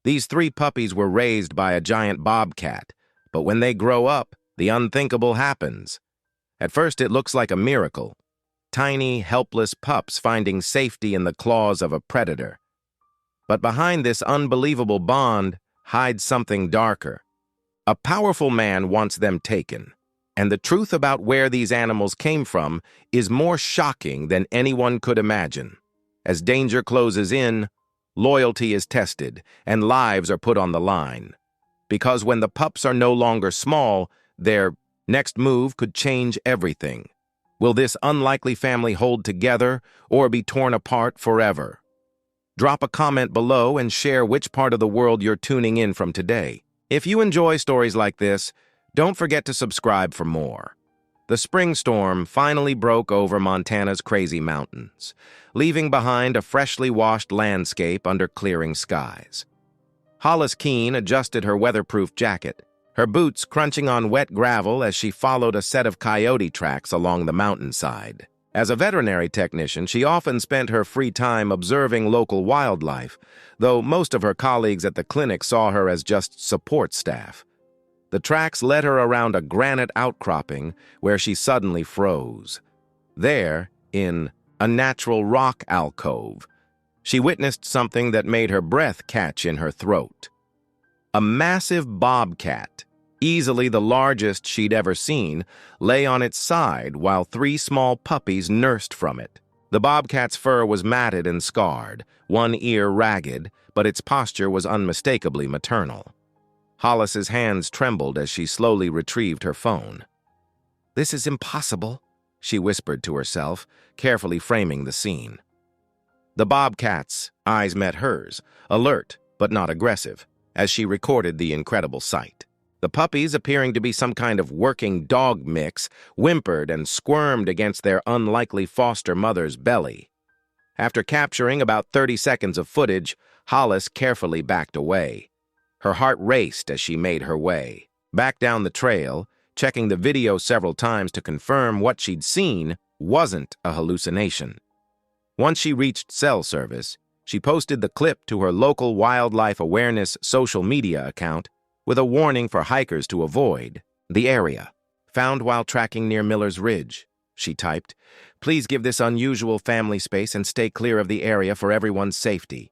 These three puppies were raised by a giant bobcat, but when they grow up, the unthinkable happens. At first, it looks like a miracle. Tiny, helpless pups finding safety in the claws of a predator. But behind this unbelievable bond hides something darker. A powerful man wants them taken, and the truth about where these animals came from is more shocking than anyone could imagine. As danger closes in, loyalty is tested, and lives are put on the line. Because when the pups are no longer small, their next move could change everything. Will this unlikely family hold together or be torn apart forever? Drop a comment below and share which part of the world you're tuning in from today. If you enjoy stories like this, don't forget to subscribe for more. The spring storm finally broke over Montana's crazy mountains, leaving behind a freshly washed landscape under clearing skies. Hollis Keene adjusted her weatherproof jacket, her boots crunching on wet gravel as she followed a set of coyote tracks along the mountainside. As a veterinary technician, she often spent her free time observing local wildlife, though most of her colleagues at the clinic saw her as just support staff. The tracks led her around a granite outcropping where she suddenly froze. There, in a natural rock alcove, she witnessed something that made her breath catch in her throat. A massive bobcat, easily the largest she'd ever seen, lay on its side while three small puppies nursed from it. The bobcat's fur was matted and scarred, one ear ragged, but its posture was unmistakably maternal. Hollis's hands trembled as she slowly retrieved her phone. "This is impossible," she whispered to herself, carefully framing the scene. The bobcat's eyes met hers, alert but not aggressive, as she recorded the incredible sight. The puppies, appearing to be some kind of working dog mix, whimpered and squirmed against their unlikely foster mother's belly. After capturing about 30 seconds of footage, Hollis carefully backed away. Her heart raced as she made her way back down the trail, checking the video several times to confirm what she'd seen wasn't a hallucination. Once she reached cell service, she posted the clip to her local wildlife awareness social media account with a warning for hikers to avoid the area. "Found while tracking near Miller's Ridge," she typed. "Please give this unusual family space and stay clear of the area for everyone's safety."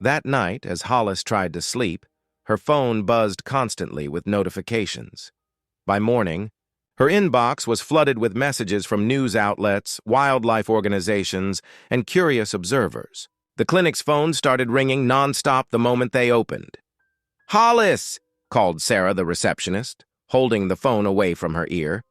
That night, as Hollis tried to sleep, her phone buzzed constantly with notifications. By morning, her inbox was flooded with messages from news outlets, wildlife organizations, and curious observers. The clinic's phone started ringing nonstop the moment they opened. "Hollis!" called Sarah, the receptionist, holding the phone away from her ear.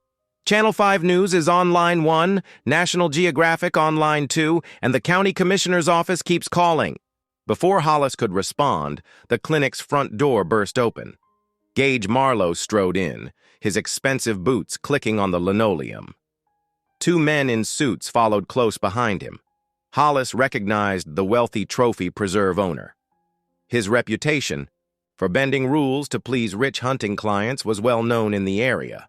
"Channel 5 News is on line 1, National Geographic on line 2, and the county commissioner's office keeps calling." Before Hollis could respond, the clinic's front door burst open. Gage Marlowe strode in, his expensive boots clicking on the linoleum. Two men in suits followed close behind him. Hollis recognized the wealthy trophy preserve owner. His reputation for bending rules to please rich hunting clients was well known in the area.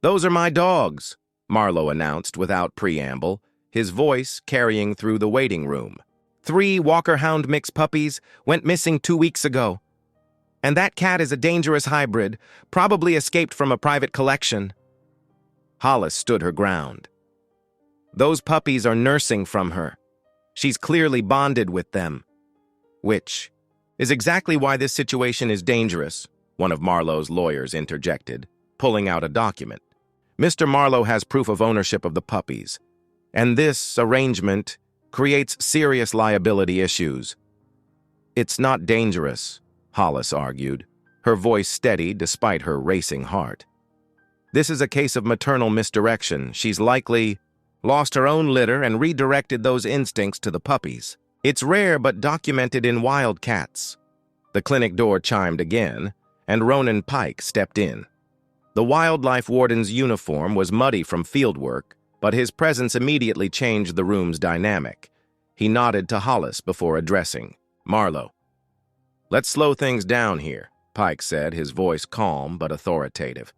"Those are my dogs," Marlowe announced without preamble, his voice carrying through the waiting room. "3 Walker-Hound mix puppies went missing 2 weeks ago. And that cat is a dangerous hybrid, probably escaped from a private collection." Hollis stood her ground. "Those puppies are nursing from her. She's clearly bonded with them." "Which is exactly why this situation is dangerous," one of Marlowe's lawyers interjected, pulling out a document. "Mr. Marlowe has proof of ownership of the puppies, and this arrangement creates serious liability issues." "It's not dangerous," Hollis argued, her voice steady despite her racing heart. "This is a case of maternal misdirection. She's likely lost her own litter and redirected those instincts to the puppies. It's rare but documented in wild cats." The clinic door chimed again, and Ronan Pike stepped in. The wildlife warden's uniform was muddy from fieldwork, but his presence immediately changed the room's dynamic. He nodded to Hollis before addressing Marlowe. "Let's slow things down here," Pike said, his voice calm but authoritative.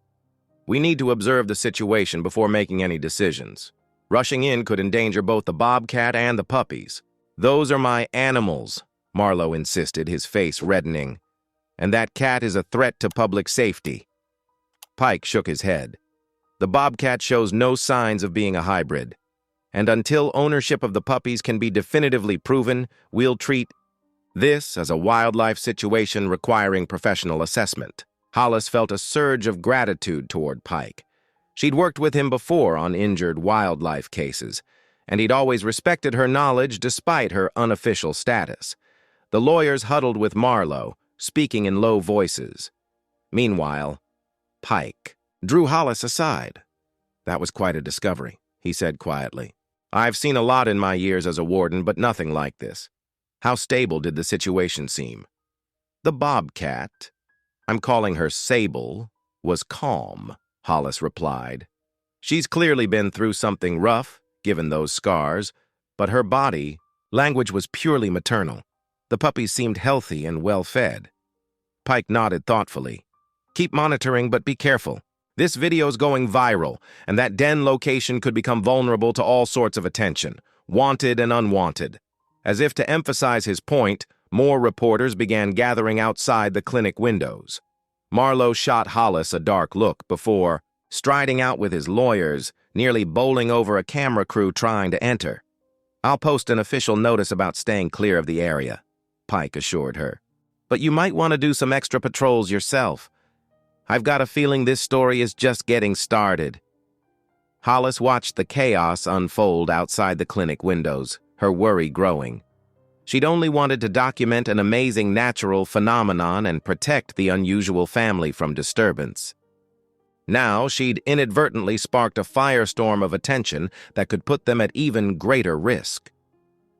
"We need to observe the situation before making any decisions. Rushing in could endanger both the bobcat and the puppies." "Those are my animals," Marlowe insisted, his face reddening. "And that cat is a threat to public safety." Pike shook his head. "The Bobcat shows no signs of being a hybrid. And until ownership of the puppies can be definitively proven, we'll treat this as a wildlife situation requiring professional assessment." Hollis felt a surge of gratitude toward Pike. She'd worked with him before on injured wildlife cases, and he'd always respected her knowledge despite her unofficial status. The lawyers huddled with Marlowe, speaking in low voices. Meanwhile, Pike drew Hollis aside. "That was quite a discovery," he said quietly. "I've seen a lot in my years as a warden, but nothing like this. How stable did the situation seem?" "The Bobcat, I'm calling her Sable, was calm," Hollis replied. "She's clearly been through something rough, given those scars, but her body, language was purely maternal. The puppies seemed healthy and well-fed." Pike nodded thoughtfully. "Keep monitoring, but be careful. This video's going viral, and that den location could become vulnerable to all sorts of attention, wanted and unwanted." As if to emphasize his point, more reporters began gathering outside the clinic windows. Marlowe shot Hollis a dark look before, striding out with his lawyers, nearly bowling over a camera crew trying to enter. "I'll post an official notice about staying clear of the area," Pike assured her. "But you might want to do some extra patrols yourself. I've got a feeling this story is just getting started." Hollis watched the chaos unfold outside the clinic windows, her worry growing. She'd only wanted to document an amazing natural phenomenon and protect the unusual family from disturbance. Now she'd inadvertently sparked a firestorm of attention that could put them at even greater risk.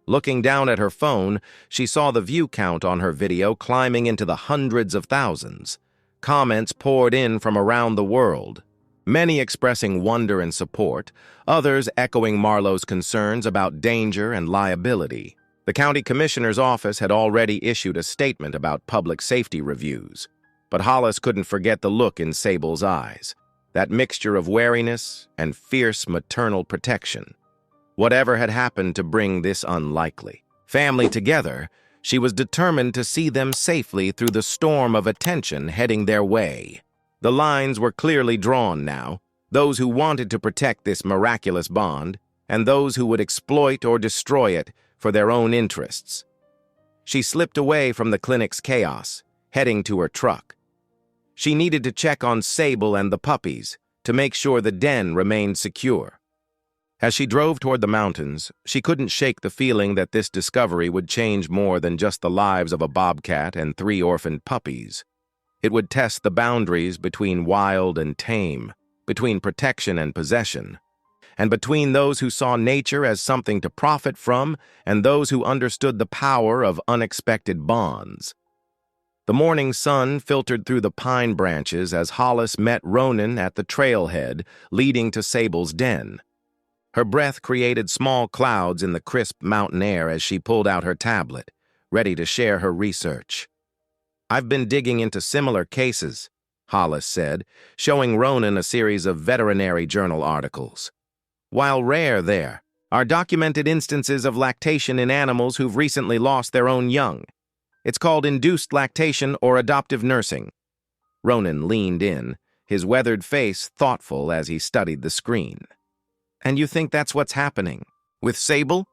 Looking down at her phone, she saw the view count on her video climbing into the hundreds of thousands. Comments poured in from around the world, many expressing wonder and support, others echoing Marlowe's concerns about danger and liability. The county commissioner's office had already issued a statement about public safety reviews, but Hollis couldn't forget the look in Sable's eyes, that mixture of wariness and fierce maternal protection. Whatever had happened to bring this unlikely family together, she was determined to see them safely through the storm of attention heading their way. The lines were clearly drawn now, those who wanted to protect this miraculous bond, and those who would exploit or destroy it for their own interests. She slipped away from the clinic's chaos, heading to her truck. She needed to check on Sable and the puppies to make sure the den remained secure. As she drove toward the mountains, she couldn't shake the feeling that this discovery would change more than just the lives of a bobcat and 3 orphaned puppies. It would test the boundaries between wild and tame, between protection and possession, and between those who saw nature as something to profit from and those who understood the power of unexpected bonds. The morning sun filtered through the pine branches as Hollis met Ronan at the trailhead leading to Sable's den. Her breath created small clouds in the crisp mountain air as she pulled out her tablet, ready to share her research. "I've been digging into similar cases," Hollis said, showing Ronan a series of veterinary journal articles. "While rare, there are documented instances of lactation in animals who've recently lost their own young. It's called induced lactation or adoptive nursing." Ronan leaned in, his weathered face thoughtful as he studied the screen. "And you think that's what's happening with Sable?"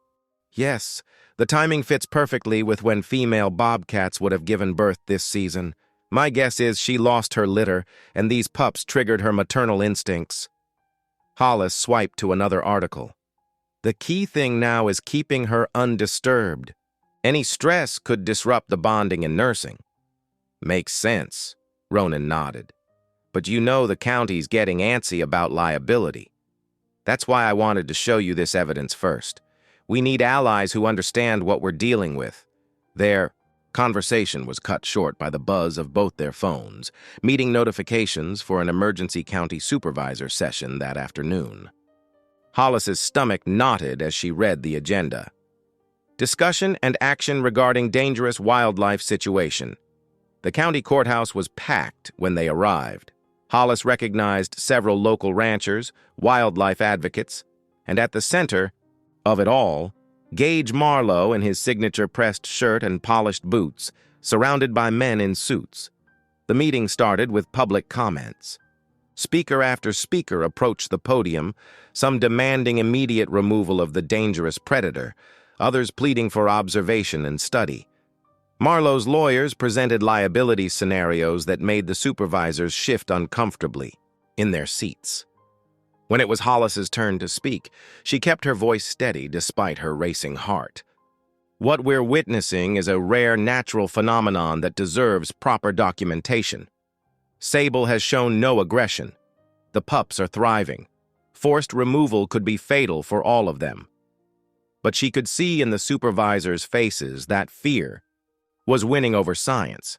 "Yes, the timing fits perfectly with when female bobcats would have given birth this season. My guess is she lost her litter, and these pups triggered her maternal instincts." Hollis swiped to another article. "The key thing now is keeping her undisturbed. Any stress could disrupt the bonding and nursing." "Makes sense," Ronan nodded. "But you know the county's getting antsy about liability. That's why I wanted to show you this evidence first. We need allies who understand what we're dealing with." Their conversation was cut short by the buzz of both their phones, meeting notifications for an emergency county supervisor session that afternoon. Hollis's stomach knotted as she read the agenda. Discussion and action regarding dangerous wildlife situation. The county courthouse was packed when they arrived. Hollis recognized several local ranchers, wildlife advocates, and at the center of it all, Gage Marlowe in his signature pressed shirt and polished boots, surrounded by men in suits. The meeting started with public comments. Speaker after speaker approached the podium, some demanding immediate removal of the dangerous predator, others pleading for observation and study. Marlowe's lawyers presented liability scenarios that made the supervisors shift uncomfortably in their seats. When it was Hollis's turn to speak, she kept her voice steady despite her racing heart. What we're witnessing is a rare natural phenomenon that deserves proper documentation. Sable has shown no aggression. The pups are thriving. Forced removal could be fatal for all of them. But she could see in the supervisors' faces that fear was winning over science.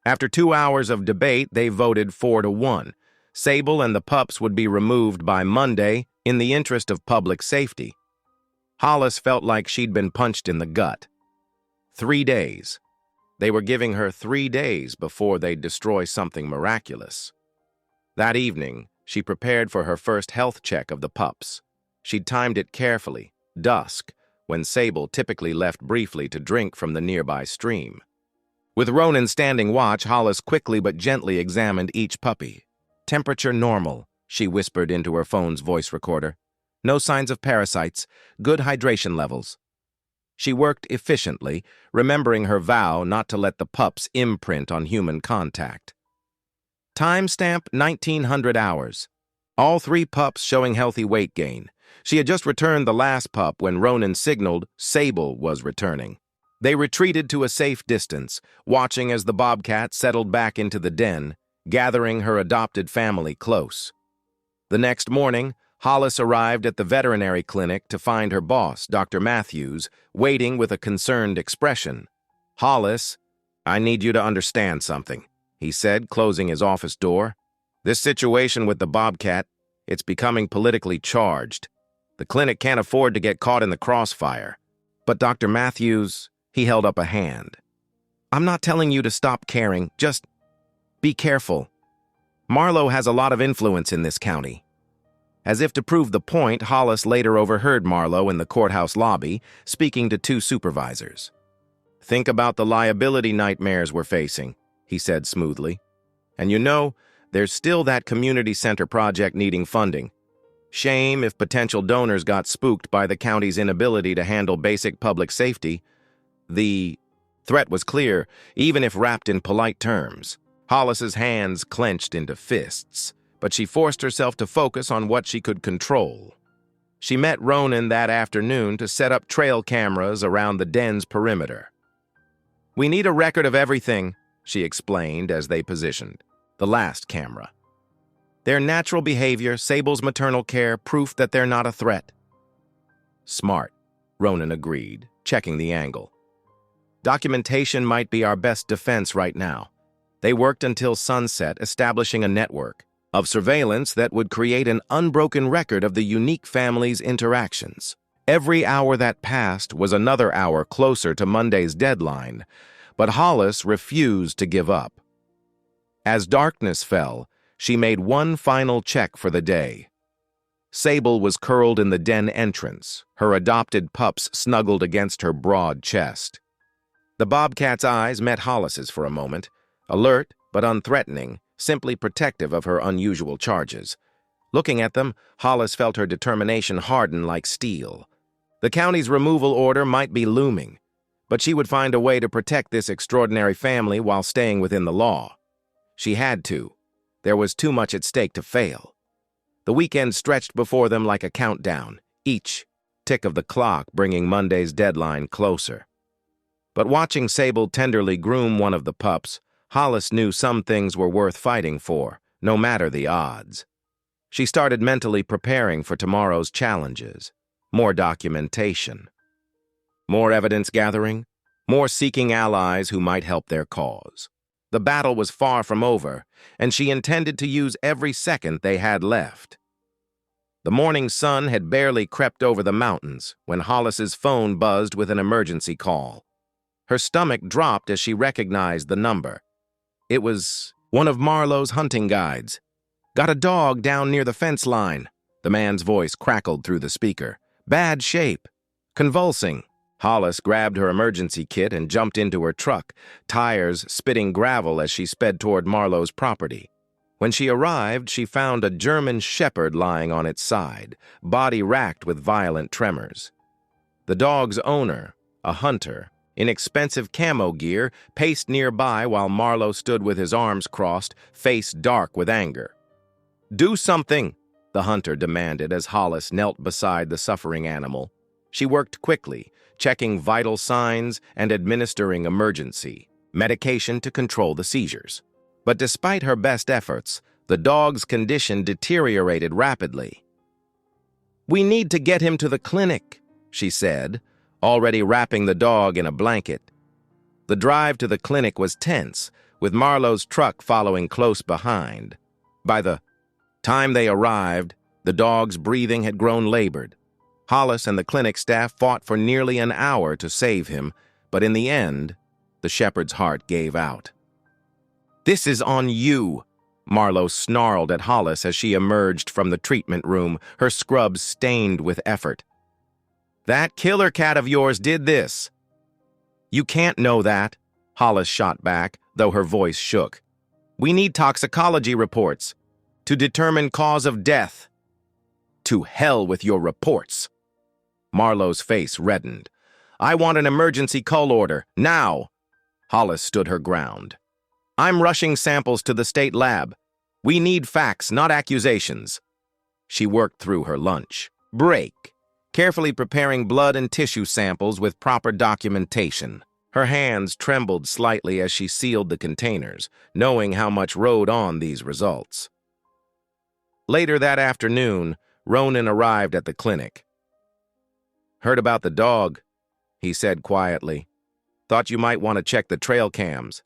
After 2 hours of debate, they voted 4-1. Sable and the pups would be removed by Monday in the interest of public safety. Hollis felt like she'd been punched in the gut. 3 days. They were giving her 3 days before they'd destroy something miraculous. That evening, she prepared for her first health check of the pups. She'd timed it carefully, dusk, when Sable typically left briefly to drink from the nearby stream. With Ronan standing watch, Hollis quickly but gently examined each puppy. Temperature normal, she whispered into her phone's voice recorder. No signs of parasites, good hydration levels. She worked efficiently, remembering her vow not to let the pups imprint on human contact. Timestamp 1900 hours. All 3 pups showing healthy weight gain. She had just returned the last pup when Ronan signaled Sable was returning. They retreated to a safe distance, watching as the Bobcat settled back into the den, gathering her adopted family close. The next morning, Hollis arrived at the veterinary clinic to find her boss, Dr. Matthews, waiting with a concerned expression. "Hollis, I need you to understand something," he said, closing his office door. "This situation with the Bobcat, it's becoming politically charged. The clinic can't afford to get caught in the crossfire." "But Dr. Matthews," he held up a hand. "I'm not telling you to stop caring, just be careful. Marlowe has a lot of influence in this county." As if to prove the point, Hollis later overheard Marlowe in the courthouse lobby, speaking to 2 supervisors. "Think about the liability nightmares we're facing," he said smoothly. "And you know, there's still that community center project needing funding. Shame if potential donors got spooked by the county's inability to handle basic public safety. The threat was clear, even if wrapped in polite terms." Hollis's hands clenched into fists, but she forced herself to focus on what she could control. She met Ronan that afternoon to set up trail cameras around the den's perimeter. "We need a record of everything," she explained as they positioned. The last camera. "Their natural behavior, Sable's maternal care, proof that they're not a threat." "Smart," Ronan agreed, checking the angle. "Documentation might be our best defense right now." They worked until sunset, establishing a network of surveillance that would create an unbroken record of the unique family's interactions. Every hour that passed was another hour closer to Monday's deadline, but Hollis refused to give up. As darkness fell, she made one final check for the day. Sable was curled in the den entrance, her adopted pups snuggled against her broad chest. The Bobcat's eyes met Hollis's for a moment, alert but unthreatening, simply protective of her unusual charges. Looking at them, Hollis felt her determination harden like steel. The county's removal order might be looming, but she would find a way to protect this extraordinary family while staying within the law. She had to. There was too much at stake to fail. The weekend stretched before them like a countdown, each tick of the clock bringing Monday's deadline closer. But watching Sable tenderly groom one of the pups, Hollis knew some things were worth fighting for, no matter the odds. She started mentally preparing for tomorrow's challenges. More documentation. More evidence gathering. More seeking allies who might help their cause. The battle was far from over, and she intended to use every second they had left. The morning sun had barely crept over the mountains when Hollis's phone buzzed with an emergency call. Her stomach dropped as she recognized the number. It was one of Marlowe's hunting guides. "Got a dog down near the fence line," the man's voice crackled through the speaker. "Bad shape. Convulsing. Hollis grabbed her emergency kit and jumped into her truck, tires spitting gravel as she sped toward Marlowe's property. When she arrived, she found a German shepherd lying on its side, body racked with violent tremors. The dog's owner, a hunter, in expensive camo gear, paced nearby while Marlowe stood with his arms crossed, face dark with anger. "Do something," the hunter demanded as Hollis knelt beside the suffering animal. She worked quickly, checking vital signs and administering emergency medication to control the seizures. But despite her best efforts, the dog's condition deteriorated rapidly. "We need to get him to the clinic," she said, already wrapping the dog in a blanket. The drive to the clinic was tense, with Marlowe's truck following close behind. By the time they arrived, the dog's breathing had grown labored. Hollis and the clinic staff fought for nearly an hour to save him, but in the end, the shepherd's heart gave out. "This is on you," Marlowe snarled at Hollis as she emerged from the treatment room, her scrubs stained with effort. "That killer cat of yours did this." "You can't know that," Hollis shot back, though her voice shook. "We need toxicology reports to determine cause of death." "To hell with your reports." Marlowe's face reddened. "I want an emergency cull order, now." Hollis stood her ground. "I'm rushing samples to the state lab. We need facts, not accusations." She worked through her lunch break, carefully preparing blood and tissue samples with proper documentation. Her hands trembled slightly as she sealed the containers, knowing how much rode on these results. Later that afternoon, Ronan arrived at the clinic. "Heard about the dog," he said quietly. "Thought you might want to check the trail cams."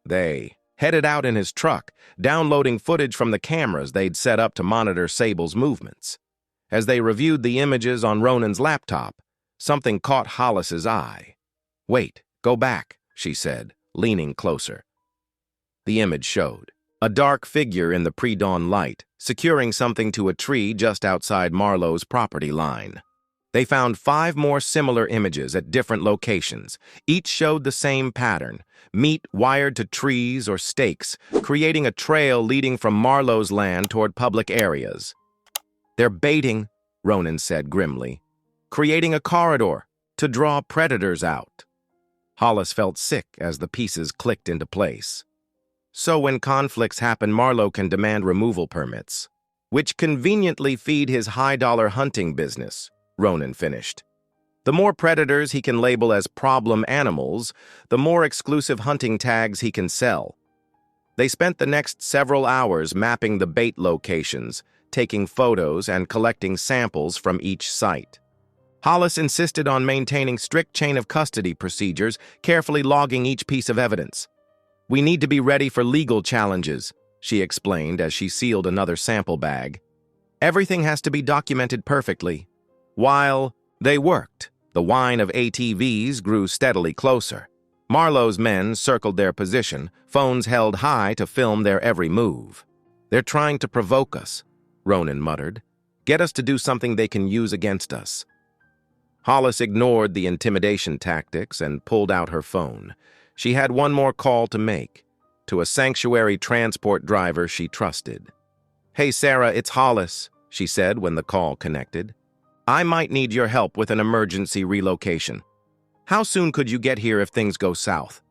They headed out in his truck, downloading footage from the cameras they'd set up to monitor Sable's movements. As they reviewed the images on Ronan's laptop, something caught Hollis's eye. "Wait, go back," she said, leaning closer. The image showed a dark figure in the pre-dawn light, securing something to a tree just outside Marlowe's property line. They found 5 more similar images at different locations. Each showed the same pattern, meat wired to trees or stakes, creating a trail leading from Marlowe's land toward public areas. "They're baiting," Ronan said grimly, "creating a corridor to draw predators out." Hollis felt sick as the pieces clicked into place. "So when conflicts happen, Marlowe can demand removal permits, which conveniently feed his high-dollar hunting business," Ronan finished. "The more predators he can label as problem animals, the more exclusive hunting tags he can sell." They spent the next several hours mapping the bait locations, taking photos and collecting samples from each site. Hollis insisted on maintaining strict chain of custody procedures, carefully logging each piece of evidence. "We need to be ready for legal challenges," she explained as she sealed another sample bag. "Everything has to be documented perfectly." While they worked, the whine of ATVs grew steadily closer. Marlowe's men circled their position, phones held high to film their every move. "They're trying to provoke us," Ronan muttered. "Get us to do something they can use against us." Hollis ignored the intimidation tactics and pulled out her phone. She had one more call to make, to a sanctuary transport driver she trusted. "Hey, Sarah, it's Hollis," she said when the call connected. "I might need your help with an emergency relocation. How soon could you get here if things go south?"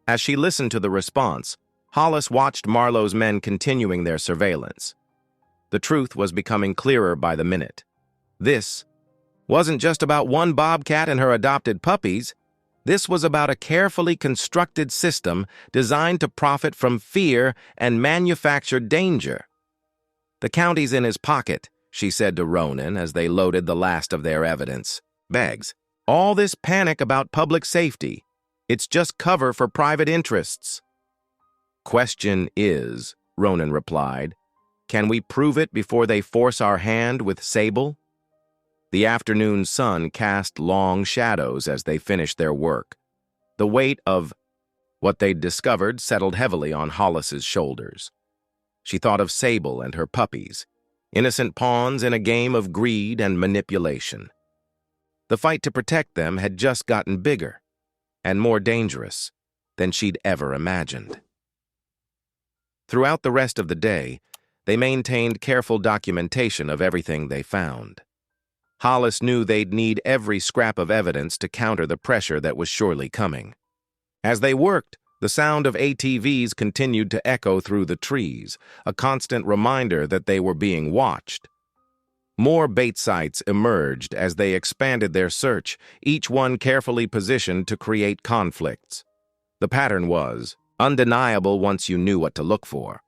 As she listened to the response, Hollis watched Marlowe's men continuing their surveillance. The truth was becoming clearer by the minute. This wasn't just about one Bobcat and her adopted puppies. This was about a carefully constructed system designed to profit from fear and manufacture danger. "The county's in his pocket," she said to Ronan as they loaded the last of their evidence bags. "All this panic about public safety, it's just cover for private interests." "Question is," Ronan replied, "can we prove it before they force our hand with Sable?" The afternoon sun cast long shadows as they finished their work. The weight of what they'd discovered settled heavily on Hollis's shoulders. She thought of Sable and her puppies, innocent pawns in a game of greed and manipulation. The fight to protect them had just gotten bigger and more dangerous than she'd ever imagined. Throughout the rest of the day, they maintained careful documentation of everything they found. Hollis knew they'd need every scrap of evidence to counter the pressure that was surely coming. As they worked, the sound of ATVs continued to echo through the trees, a constant reminder that they were being watched. More bait sites emerged as they expanded their search, each one carefully positioned to create conflicts. The pattern was undeniable once you knew what to look for.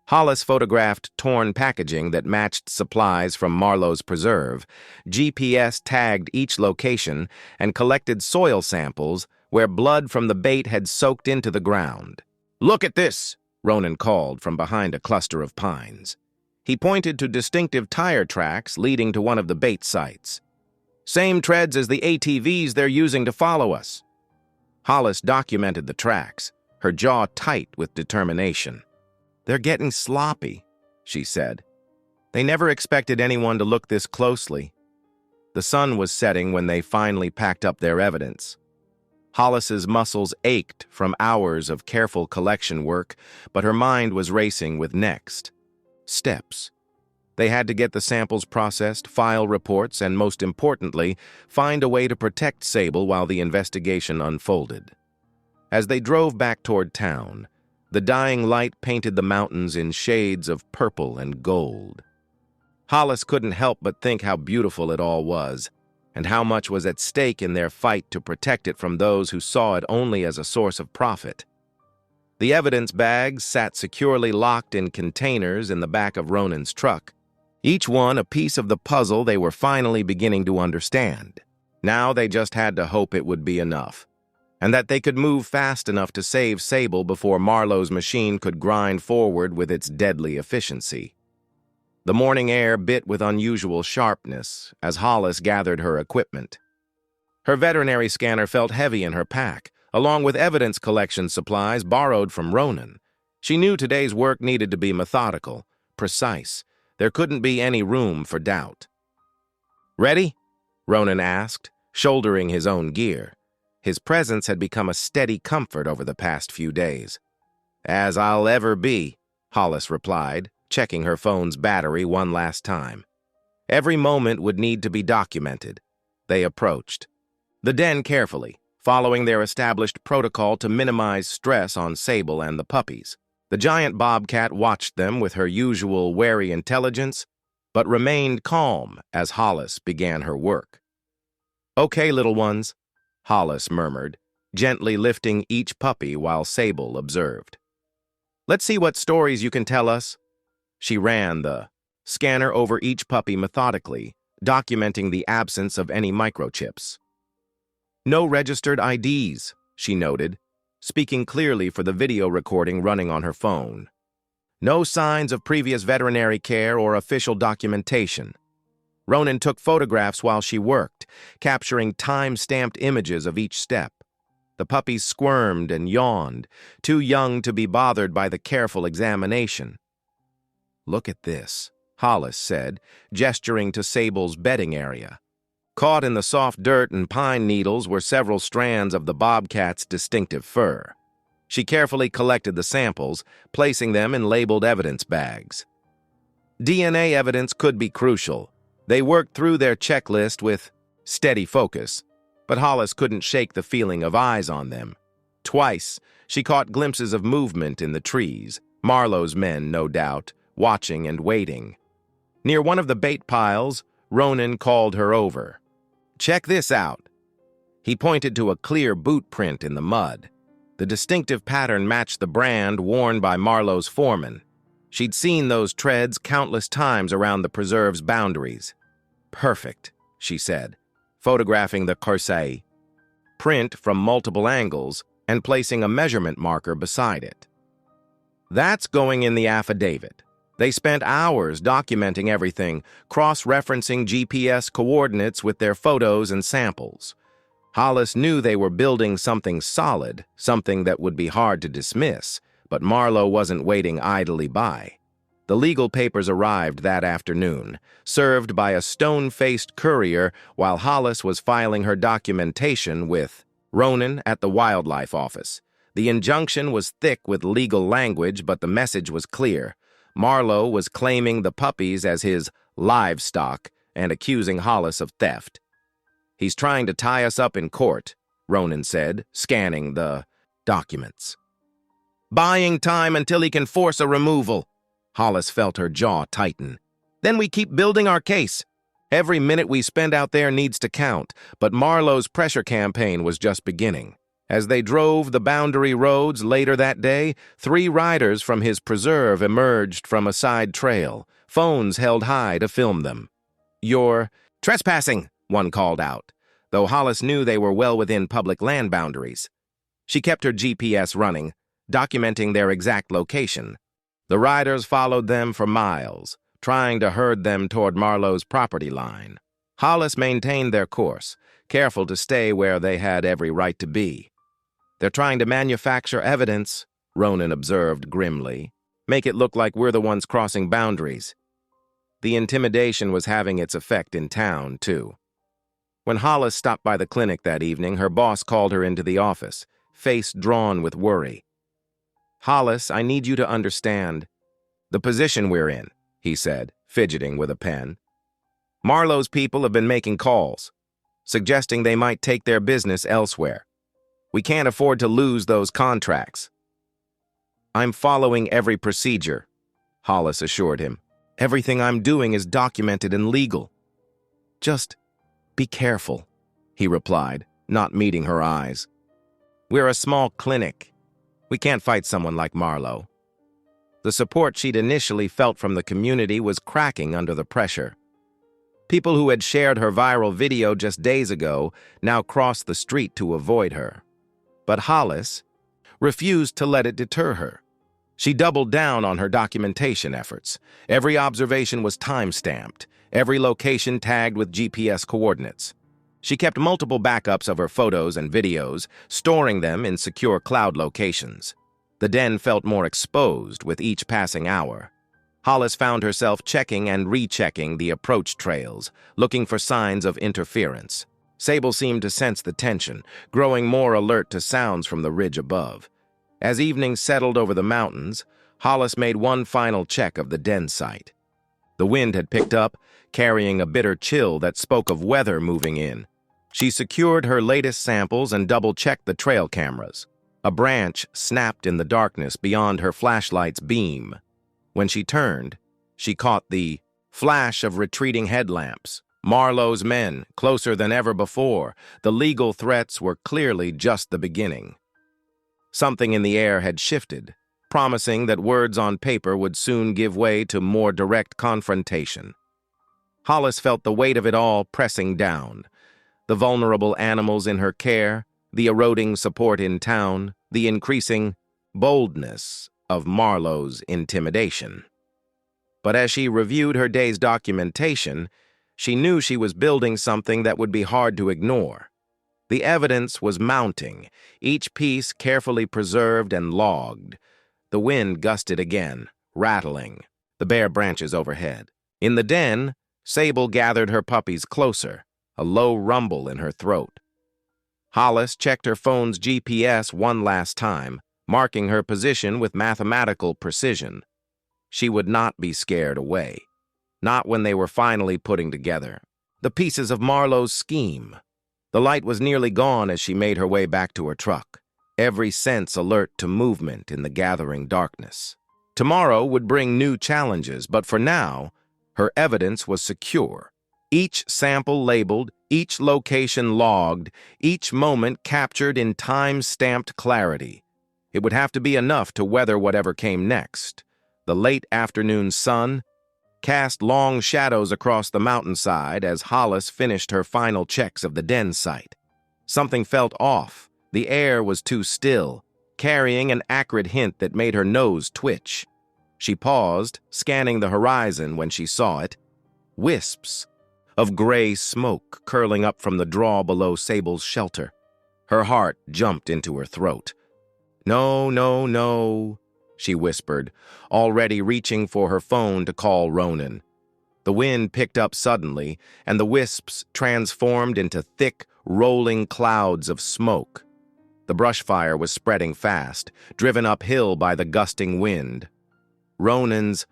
Hollis photographed torn packaging that matched supplies from Marlowe's preserve, GPS tagged each location, and collected soil samples where blood from the bait had soaked into the ground. "Look at this," Ronan called from behind a cluster of pines. He pointed to distinctive tire tracks leading to one of the bait sites. "Same treads as the ATVs they're using to follow us." Hollis documented the tracks, her jaw tight with determination. "They're getting sloppy," she said. They never expected anyone to look this closely. The sun was setting when they finally packed up their evidence. Hollis's muscles ached from hours of careful collection work, but her mind was racing with next steps. They had to get the samples processed, file reports, and most importantly, find a way to protect Sable while the investigation unfolded. As they drove back toward town, the dying light painted the mountains in shades of purple and gold. Hollis couldn't help but think how beautiful it all was, and how much was at stake in their fight to protect it from those who saw it only as a source of profit. The evidence bags sat securely locked in containers in the back of Ronan's truck, each one a piece of the puzzle they were finally beginning to understand. Now they just had to hope it would be enough, and that they could move fast enough to save Sable before Marlowe's machine could grind forward with its deadly efficiency. The morning air bit with unusual sharpness as Hollis gathered her equipment. Her veterinary scanner felt heavy in her pack, along with evidence collection supplies borrowed from Ronan. She knew today's work needed to be methodical, precise. There couldn't be any room for doubt. "Ready?" Ronan asked, shouldering his own gear. His presence had become a steady comfort over the past few days. "As I'll ever be," Hollis replied, checking her phone's battery one last time. Every moment would need to be documented. They approached the den carefully, following their established protocol to minimize stress on Sable and the puppies. The giant Bobcat watched them with her usual wary intelligence, but remained calm as Hollis began her work. "Okay, little ones," Hollis murmured, gently lifting each puppy while Sable observed. "Let's see what stories you can tell us." She ran the scanner over each puppy methodically, documenting the absence of any microchips. "No registered IDs," she noted, speaking clearly for the video recording running on her phone. "No signs of previous veterinary care or official documentation." Ronan took photographs while she worked, capturing time-stamped images of each step. The puppies squirmed and yawned, too young to be bothered by the careful examination. "Look at this," Hollis said, gesturing to Sable's bedding area. Caught in the soft dirt and pine needles were several strands of the Bobcat's distinctive fur. She carefully collected the samples, placing them in labeled evidence bags. DNA evidence could be crucial. They worked through their checklist with steady focus, but Hollis couldn't shake the feeling of eyes on them. Twice, she caught glimpses of movement in the trees, Marlowe's men, no doubt, watching and waiting. Near one of the bait piles, Ronan called her over. "Check this out." He pointed to a clear boot print in the mud. The distinctive pattern matched the brand worn by Marlowe's foreman. She'd seen those treads countless times around the preserve's boundaries. "Perfect," she said, photographing the corset print from multiple angles and placing a measurement marker beside it. "That's going in the affidavit." They spent hours documenting everything, cross-referencing GPS coordinates with their photos and samples. Hollis knew they were building something solid, something that would be hard to dismiss, but Marlowe wasn't waiting idly by. The legal papers arrived that afternoon, served by a stone-faced courier while Hollis was filing her documentation with Ronan at the wildlife office. The injunction was thick with legal language, but the message was clear. Marlowe was claiming the puppies as his livestock and accusing Hollis of theft. "He's trying to tie us up in court," Ronan said, scanning the documents. "Buying time until he can force a removal." Hollis felt her jaw tighten. "Then we keep building our case. Every minute we spend out there needs to count," but Marlowe's pressure campaign was just beginning. As they drove the boundary roads later that day, 3 riders from his preserve emerged from a side trail, phones held high to film them. "You're trespassing," one called out, though Hollis knew they were well within public land boundaries. She kept her GPS running, documenting their exact location. The riders followed them for miles, trying to herd them toward Marlowe's property line. Hollis maintained their course, careful to stay where they had every right to be. "They're trying to manufacture evidence," Ronan observed grimly. "Make it look like we're the ones crossing boundaries." The intimidation was having its effect in town, too. When Hollis stopped by the clinic that evening, her boss called her into the office, face drawn with worry. "Hollis, I need you to understand the position we're in," he said, fidgeting with a pen. "Marlowe's people have been making calls, suggesting they might take their business elsewhere. We can't afford to lose those contracts." "I'm following every procedure," Hollis assured him. "Everything I'm doing is documented and legal." "Just be careful," he replied, not meeting her eyes. "We're a small clinic. We can't fight someone like Marlowe." The support she'd initially felt from the community was cracking under the pressure. People who had shared her viral video just days ago now crossed the street to avoid her. But Hollis refused to let it deter her. She doubled down on her documentation efforts. Every observation was time-stamped, every location tagged with GPS coordinates. She kept multiple backups of her photos and videos, storing them in secure cloud locations. The den felt more exposed with each passing hour. Hollis found herself checking and rechecking the approach trails, looking for signs of interference. Sable seemed to sense the tension, growing more alert to sounds from the ridge above. As evening settled over the mountains, Hollis made one final check of the den site. The wind had picked up, carrying a bitter chill that spoke of weather moving in. She secured her latest samples and double-checked the trail cameras. A branch snapped in the darkness beyond her flashlight's beam. When she turned, she caught the flash of retreating headlamps. Marlowe's men, closer than ever before. The legal threats were clearly just the beginning. Something in the air had shifted, promising that words on paper would soon give way to more direct confrontation. Hollis felt the weight of it all pressing down. The vulnerable animals in her care, the eroding support in town, the increasing boldness of Marlowe's intimidation. But as she reviewed her day's documentation, she knew she was building something that would be hard to ignore. The evidence was mounting, each piece carefully preserved and logged. The wind gusted again, rattling the bare branches overhead. In the den, Sable gathered her puppies closer, a low rumble in her throat. Hollis checked her phone's GPS one last time, marking her position with mathematical precision. She would not be scared away. Not when they were finally putting together the pieces of Marlowe's scheme. The light was nearly gone as she made her way back to her truck, every sense alert to movement in the gathering darkness. Tomorrow would bring new challenges, but for now, her evidence was secure. Each sample labeled, each location logged, each moment captured in time-stamped clarity. It would have to be enough to weather whatever came next. The late afternoon sun cast long shadows across the mountainside as Hollis finished her final checks of the den site. Something felt off. The air was too still, carrying an acrid hint that made her nose twitch. She paused, scanning the horizon when she saw it. Wisps of gray smoke curling up from the draw below Sable's shelter. Her heart jumped into her throat. No, no, no. she whispered, already reaching for her phone to call Ronan. The wind picked up suddenly, and the wisps transformed into thick, rolling clouds of smoke. The brush fire was spreading fast, driven uphill by the gusting wind. Ronan's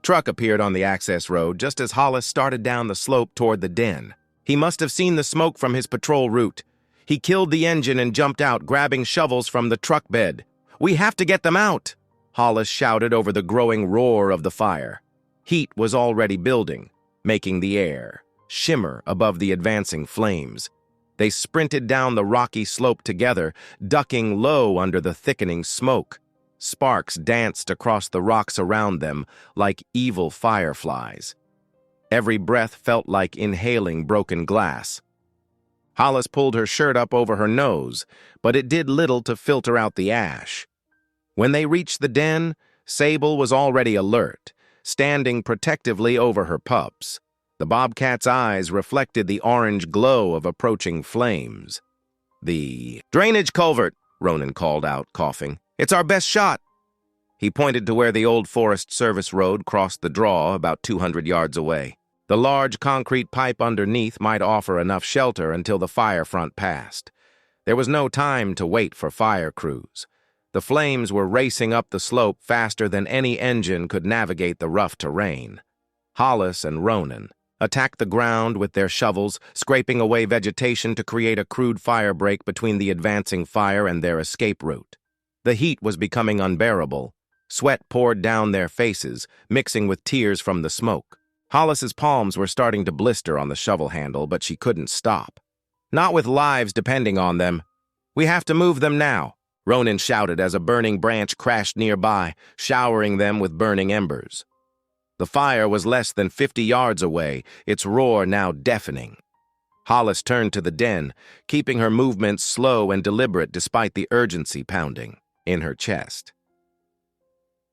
truck appeared on the access road just as Hollis started down the slope toward the den. He must have seen the smoke from his patrol route. He killed the engine and jumped out, grabbing shovels from the truck bed. "We have to get them out!" Hollis shouted over the growing roar of the fire. Heat was already building, making the air shimmer above the advancing flames. They sprinted down the rocky slope together, ducking low under the thickening smoke. Sparks danced across the rocks around them like evil fireflies. Every breath felt like inhaling broken glass. Hollis pulled her shirt up over her nose, but it did little to filter out the ash. When they reached the den, Sable was already alert, standing protectively over her pups. The bobcat's eyes reflected the orange glow of approaching flames. "The drainage culvert," Ronan called out, coughing. "It's our best shot." He pointed to where the old Forest Service road crossed the draw about 200 yards away. The large concrete pipe underneath might offer enough shelter until the fire front passed. There was no time to wait for fire crews. The flames were racing up the slope faster than any engine could navigate the rough terrain. Hollis and Ronan attacked the ground with their shovels, scraping away vegetation to create a crude fire break between the advancing fire and their escape route. The heat was becoming unbearable. Sweat poured down their faces, mixing with tears from the smoke. Hollis's palms were starting to blister on the shovel handle, but she couldn't stop. "Not with lives depending on them. We have to move them now," Ronan shouted as a burning branch crashed nearby, showering them with burning embers. The fire was less than 50 yards away, its roar now deafening. Hollis turned to the den, keeping her movements slow and deliberate despite the urgency pounding in her chest.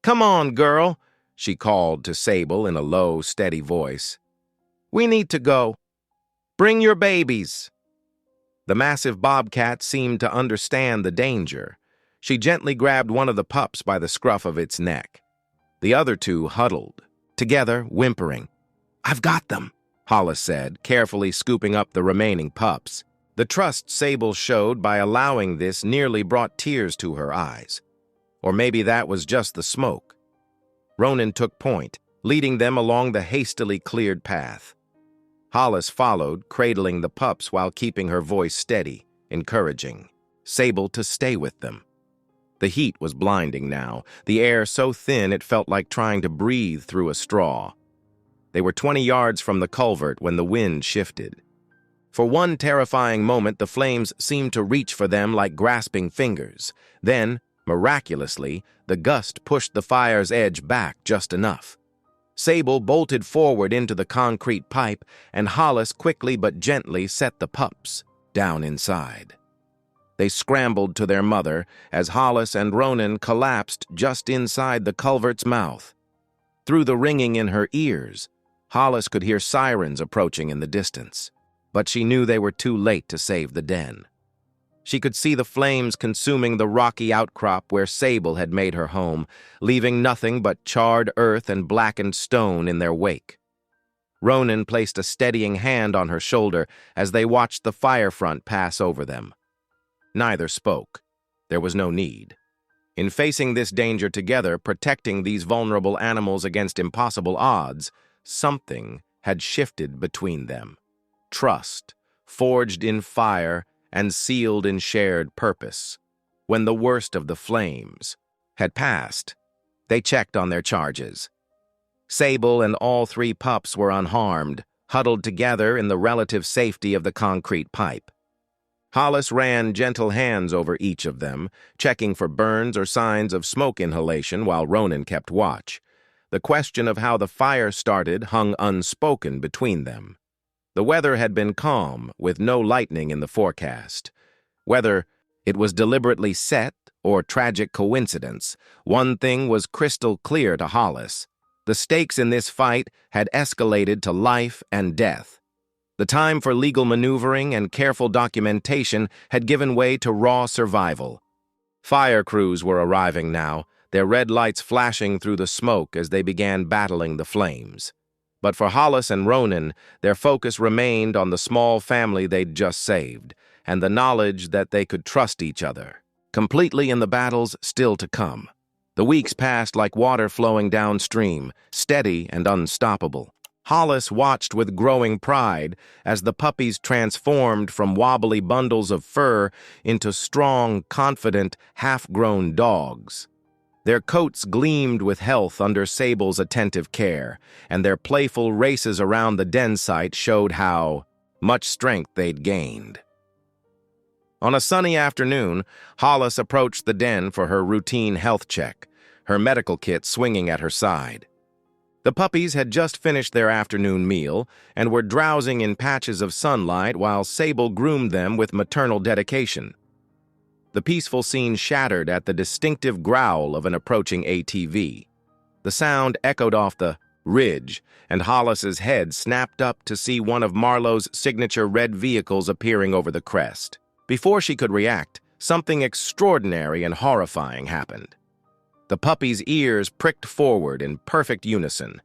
"Come on, girl," she called to Sable in a low, steady voice. "We need to go. Bring your babies." The massive bobcat seemed to understand the danger. She gently grabbed one of the pups by the scruff of its neck. The other two huddled, together, whimpering. "I've got them," Hollis said, carefully scooping up the remaining pups. The trust Sable showed by allowing this nearly brought tears to her eyes. Or maybe that was just the smoke. Ronan took point, leading them along the hastily cleared path. Hollis followed, cradling the pups while keeping her voice steady, encouraging Sable to stay with them. The heat was blinding now, the air so thin it felt like trying to breathe through a straw. They were 20 yards from the culvert when the wind shifted. For one terrifying moment, the flames seemed to reach for them like grasping fingers. Then, miraculously, the gust pushed the fire's edge back just enough. Sable bolted forward into the concrete pipe, and Hollis quickly but gently set the pups down inside. They scrambled to their mother as Hollis and Ronan collapsed just inside the culvert's mouth. Through the ringing in her ears, Hollis could hear sirens approaching in the distance, but she knew they were too late to save the den. She could see the flames consuming the rocky outcrop where Sable had made her home, leaving nothing but charred earth and blackened stone in their wake. Ronan placed a steadying hand on her shoulder as they watched the fire front pass over them. Neither spoke. There was no need. In facing this danger together, protecting these vulnerable animals against impossible odds, something had shifted between them. Trust, forged in fire and sealed in shared purpose. When the worst of the flames had passed, they checked on their charges. Sable and all three pups were unharmed, huddled together in the relative safety of the concrete pipe. Hollis ran gentle hands over each of them, checking for burns or signs of smoke inhalation while Ronan kept watch. The question of how the fire started hung unspoken between them. The weather had been calm, with no lightning in the forecast. Whether it was deliberately set or tragic coincidence, one thing was crystal clear to Hollis. The stakes in this fight had escalated to life and death. The time for legal maneuvering and careful documentation had given way to raw survival. Fire crews were arriving now, their red lights flashing through the smoke as they began battling the flames. But for Hollis and Ronan, their focus remained on the small family they'd just saved, and the knowledge that they could trust each other, completely in the battles still to come. The weeks passed like water flowing downstream, steady and unstoppable. Hollis watched with growing pride as the puppies transformed from wobbly bundles of fur into strong, confident, half-grown dogs. Their coats gleamed with health under Sable's attentive care, and their playful races around the den site showed how much strength they'd gained. On a sunny afternoon, Hollis approached the den for her routine health check, her medical kit swinging at her side. The puppies had just finished their afternoon meal and were drowsing in patches of sunlight while Sable groomed them with maternal dedication. The peaceful scene shattered at the distinctive growl of an approaching ATV. The sound echoed off the ridge, and Hollis's head snapped up to see one of Marlowe's signature red vehicles appearing over the crest. Before she could react, something extraordinary and horrifying happened. The puppies' ears pricked forward in perfect unison,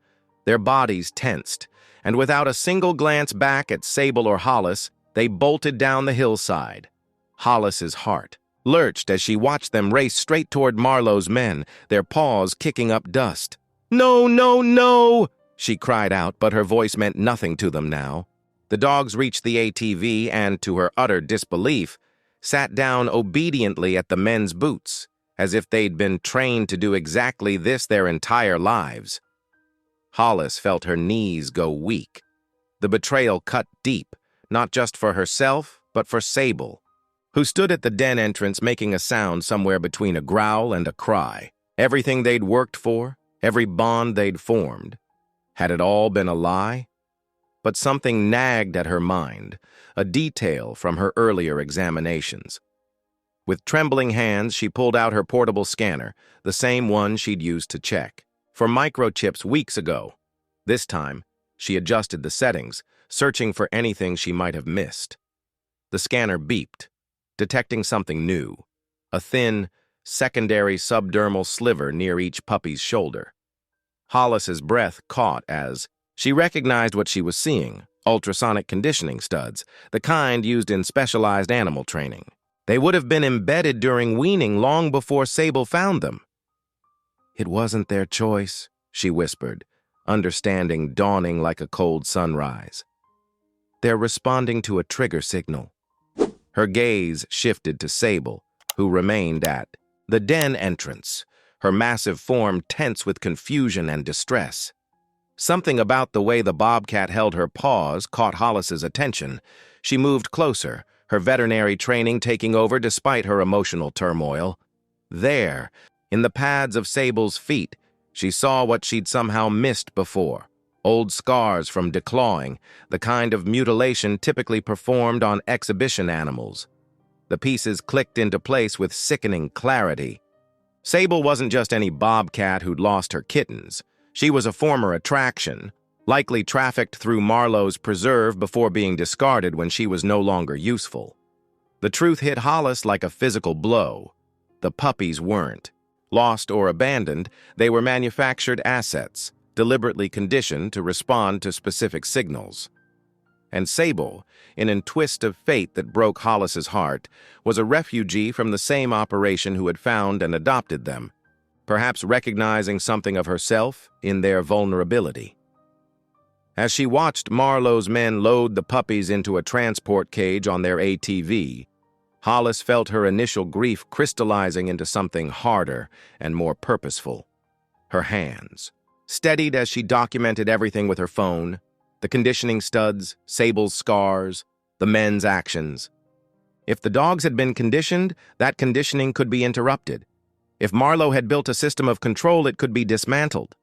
their bodies tensed, and without a single glance back at Sable or Hollis, they bolted down the hillside. Hollis's heart lurched as she watched them race straight toward Marlowe's men, their paws kicking up dust. "No, no, no!" she cried out, but her voice meant nothing to them now. The dogs reached the ATV and, to her utter disbelief, sat down obediently at the men's boots, as if they'd been trained to do exactly this their entire lives. Hollis felt her knees go weak. The betrayal cut deep, not just for herself, but for Sable, who stood at the den entrance making a sound somewhere between a growl and a cry. Everything they'd worked for, every bond they'd formed, had it all been a lie? But something nagged at her mind, a detail from her earlier examinations. With trembling hands, she pulled out her portable scanner, the same one she'd used to check for microchips weeks ago. This time, she adjusted the settings, searching for anything she might have missed. The scanner beeped, detecting something new, a thin, secondary subdermal sliver near each puppy's shoulder. Hollis's breath caught as she recognized what she was seeing: ultrasonic conditioning studs, the kind used in specialized animal training. They would have been embedded during weaning long before Sable found them. "It wasn't their choice," she whispered, understanding dawning like a cold sunrise. "They're responding to a trigger signal." Her gaze shifted to Sable, who remained at the den entrance, her massive form tense with confusion and distress. Something about the way the Bobcat held her paws caught Hollis's attention. She moved closer, her veterinary training taking over despite her emotional turmoil. There, in the pads of Sable's feet, she saw what she'd somehow missed before: old scars from declawing, the kind of mutilation typically performed on exhibition animals. The pieces clicked into place with sickening clarity. Sable wasn't just any bobcat who'd lost her kittens. She was a former attraction, likely trafficked through Marlowe's preserve before being discarded when she was no longer useful. The truth hit Hollis like a physical blow. The puppies weren't. Lost or abandoned, they were manufactured assets, deliberately conditioned to respond to specific signals. And Sable, in a twist of fate that broke Hollis's heart, was a refugee from the same operation who had found and adopted them, perhaps recognizing something of herself in their vulnerability. As she watched Marlowe's men load the puppies into a transport cage on their ATV, Hollis felt her initial grief crystallizing into something harder and more purposeful. Her hands, steadied as she documented everything with her phone, the conditioning studs, Sable's scars, the men's actions. If the dogs had been conditioned, that conditioning could be interrupted. If Marlowe had built a system of control, it could be dismantled.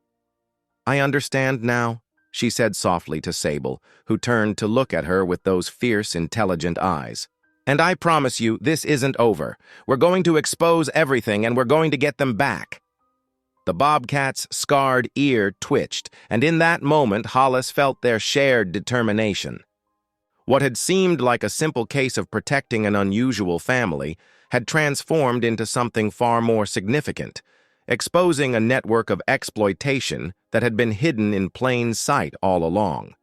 "I understand now," she said softly to Sable, who turned to look at her with those fierce, intelligent eyes. "And I promise you, this isn't over. We're going to expose everything, and we're going to get them back." The Bobcat's scarred ear twitched, and in that moment, Hollis felt their shared determination. What had seemed like a simple case of protecting an unusual family had transformed into something far more significant, exposing a network of exploitation that had been hidden in plain sight all along.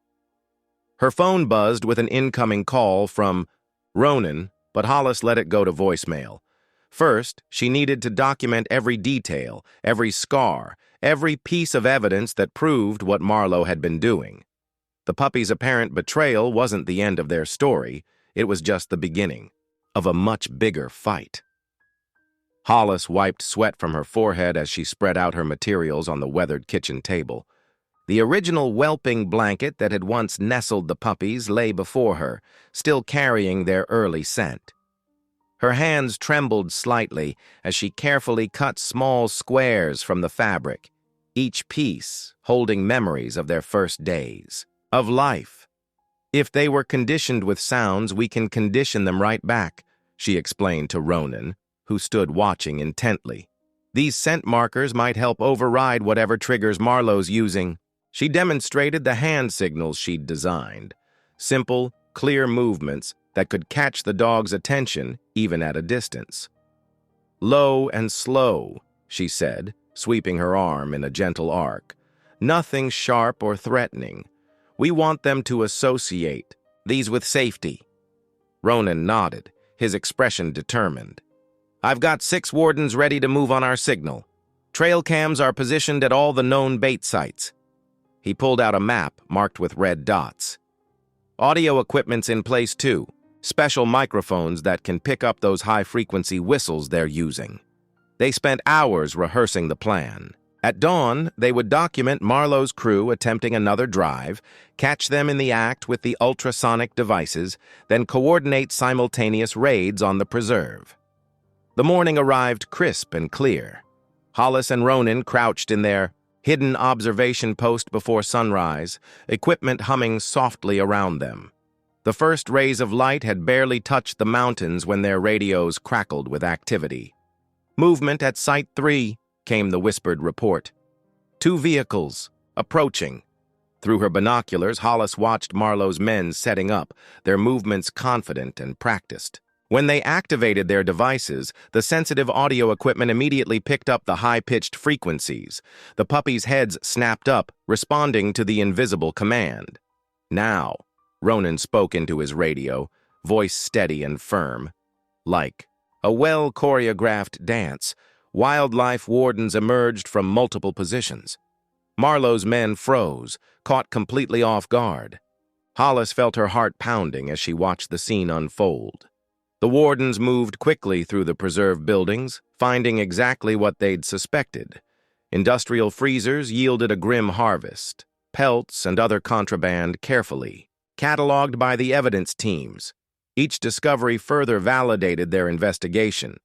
Her phone buzzed with an incoming call from Ronan, but Hollis let it go to voicemail. First, she needed to document every detail, every scar, every piece of evidence that proved what Marlowe had been doing. The puppy's apparent betrayal wasn't the end of their story, it was just the beginning of a much bigger fight. Hollis wiped sweat from her forehead as she spread out her materials on the weathered kitchen table. The original whelping blanket that had once nestled the puppies lay before her, still carrying their early scent. Her hands trembled slightly as she carefully cut small squares from the fabric, each piece holding memories of their first days, of life. "If they were conditioned with sounds, we can condition them right back," she explained to Ronan, who stood watching intently. "These scent markers might help override whatever triggers Marlowe's using." She demonstrated the hand signals she'd designed, simple, clear movements that could catch the dog's attention even at a distance. "Low and slow," she said, sweeping her arm in a gentle arc. "Nothing sharp or threatening. We want them to associate these with safety." Ronan nodded, his expression determined. "I've got 6 wardens ready to move on our signal. Trail cams are positioned at all the known bait sites." He pulled out a map marked with red dots. "Audio equipment's in place too, special microphones that can pick up those high-frequency whistles they're using." They spent hours rehearsing the plan. At dawn, they would document Marlowe's crew attempting another drive, catch them in the act with the ultrasonic devices, then coordinate simultaneous raids on the preserve. The morning arrived crisp and clear. Hollis and Ronan crouched in their hidden observation post before sunrise, equipment humming softly around them. The first rays of light had barely touched the mountains when their radios crackled with activity. "Movement at Site 3, came the whispered report. 2 vehicles, approaching." Through her binoculars, Hollis watched Marlowe's men setting up, their movements confident and practiced. When they activated their devices, the sensitive audio equipment immediately picked up the high-pitched frequencies. The puppies' heads snapped up, responding to the invisible command. "Now," Ronan spoke into his radio, voice steady and firm. Like a well-choreographed dance, wildlife wardens emerged from multiple positions. Marlowe's men froze, caught completely off guard. Hollis felt her heart pounding as she watched the scene unfold. The wardens moved quickly through the preserve buildings, finding exactly what they'd suspected. Industrial freezers yielded a grim harvest, pelts and other contraband carefully, cataloged by the evidence teams. Each discovery further validated their investigation.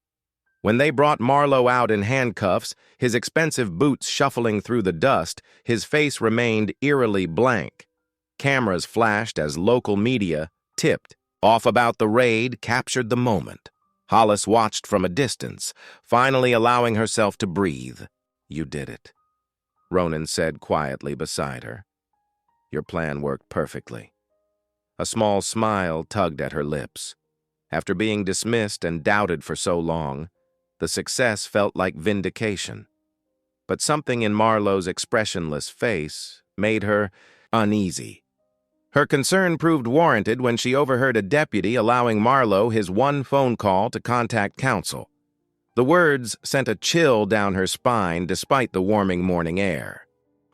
When they brought Marlowe out in handcuffs, his expensive boots shuffling through the dust, his face remained eerily blank. Cameras flashed as local media, tipped off about the raid, captured the moment. Hollis watched from a distance, finally allowing herself to breathe. "You did it," Ronan said quietly beside her. "Your plan worked perfectly." A small smile tugged at her lips. After being dismissed and doubted for so long, the success felt like vindication. But something in Marlowe's expressionless face made her uneasy. Her concern proved warranted when she overheard a deputy allowing Marlowe his one phone call to contact counsel. The words sent a chill down her spine despite the warming morning air.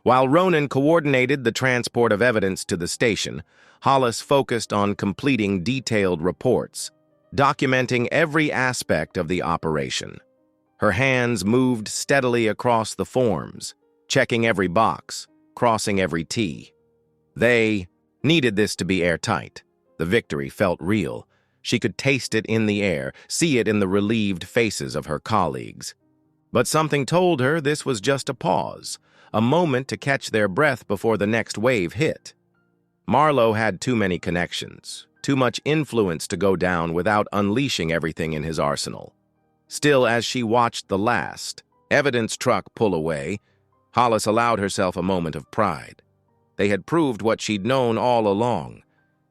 While Ronan coordinated the transport of evidence to the station, Hollis focused on completing detailed reports, documenting every aspect of the operation. Her hands moved steadily across the forms, checking every box, crossing every T. They needed this to be airtight. The victory felt real. She could taste it in the air, see it in the relieved faces of her colleagues. But something told her this was just a pause, a moment to catch their breath before the next wave hit. Marlowe had too many connections, too much influence to go down without unleashing everything in his arsenal. Still, as she watched the last evidence truck pull away, Hollis allowed herself a moment of pride. They had proved what she'd known all along,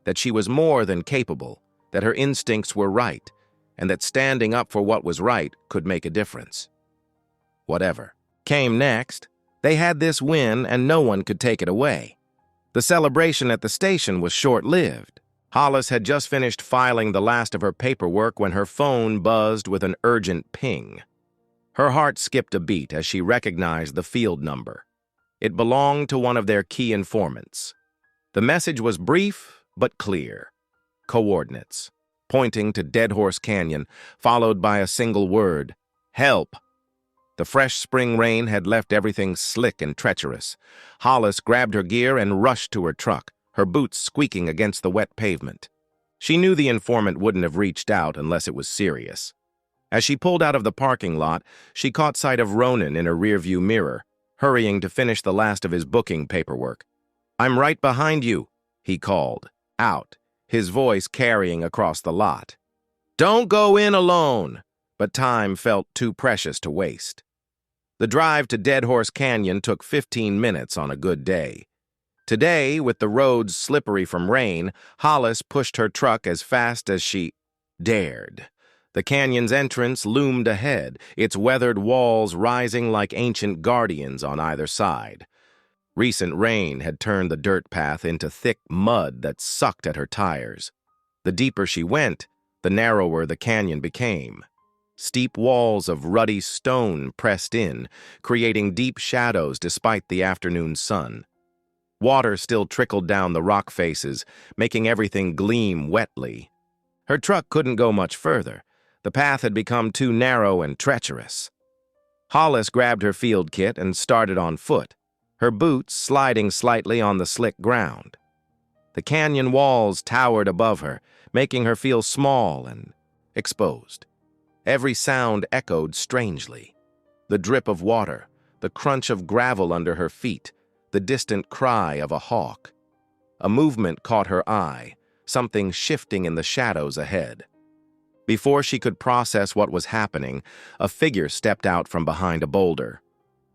that she was more than capable, that her instincts were right, and that standing up for what was right could make a difference. Whatever. came next. They had this win, and no one could take it away. The celebration at the station was short-lived. Hollis had just finished filing the last of her paperwork when her phone buzzed with an urgent ping. Her heart skipped a beat as she recognized the field number. It belonged to one of their key informants. The message was brief but clear. Coordinates, pointing to Dead Horse Canyon, followed by a single word: help. The fresh spring rain had left everything slick and treacherous. Hollis grabbed her gear and rushed to her truck, her boots squeaking against the wet pavement. She knew the informant wouldn't have reached out unless it was serious. As she pulled out of the parking lot, she caught sight of Ronan in her rearview mirror, hurrying to finish the last of his booking paperwork. "I'm right behind you," he called, out, his voice carrying across the lot. "Don't go in alone," but time felt too precious to waste. The drive to Dead Horse Canyon took 15 minutes on a good day. Today, with the roads slippery from rain, Hollis pushed her truck as fast as she dared. The canyon's entrance loomed ahead, its weathered walls rising like ancient guardians on either side. Recent rain had turned the dirt path into thick mud that sucked at her tires. The deeper she went, the narrower the canyon became. Steep walls of ruddy stone pressed in, creating deep shadows despite the afternoon sun. Water still trickled down the rock faces, making everything gleam wetly. Her truck couldn't go much further. The path had become too narrow and treacherous. Hollis grabbed her field kit and started on foot, her boots sliding slightly on the slick ground. The canyon walls towered above her, making her feel small and exposed. Every sound echoed strangely. The drip of water, the crunch of gravel under her feet, the distant cry of a hawk. A movement caught her eye, something shifting in the shadows ahead. Before she could process what was happening, a figure stepped out from behind a boulder.